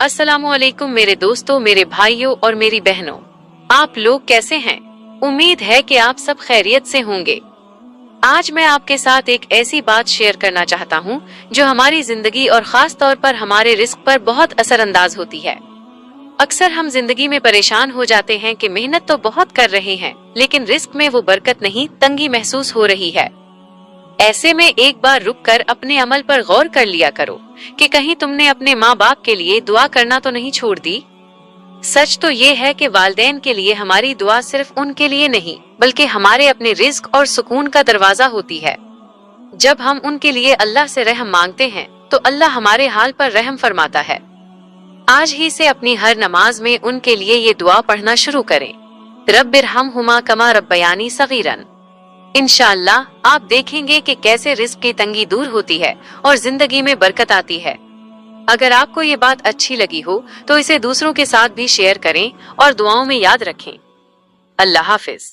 अस्सलामुअलैकुम मेरे दोस्तों, मेरे भाइयों और मेरी बहनों, आप लोग कैसे हैं? उम्मीद है कि आप सब खैरियत से होंगे। आज मैं आपके साथ एक ऐसी बात शेयर करना चाहता हूँ जो हमारी जिंदगी और खास तौर पर हमारे रिस्क पर बहुत असरअंदाज होती है। अक्सर हम जिंदगी में परेशान हो जाते हैं कि मेहनत तो बहुत कर रहे हैं, लेकिन रिस्क में वो बरकत नहीं, तंगी महसूस हो रही है। ऐसे में एक बार रुककर अपने अमल पर गौर कर लिया करो कि कहीं तुमने अपने माँ बाप के लिए दुआ करना तो नहीं छोड़ दी। सच तो ये है कि वालिदैन के लिए हमारी दुआ सिर्फ उनके लिए नहीं, बल्कि हमारे अपने रिज्क और सुकून का दरवाजा होती है। जब हम उनके लिए अल्लाह से रहम मांगते हैं तो अल्लाह हमारे हाल पर रहम फरमाता है। आज ही से अपनी हर नमाज में उनके लिए ये दुआ पढ़ना शुरू करें, रब्बिरहमहुमा कमा रब्बयानी सगीरन। इंशाअल्लाह आप देखेंगे कि कैसे रिस्क की तंगी दूर होती है और जिंदगी में बरकत आती है। अगर आपको ये बात अच्छी लगी हो तो इसे दूसरों के साथ भी शेयर करें और दुआओं में याद रखें। अल्लाह हाफिज।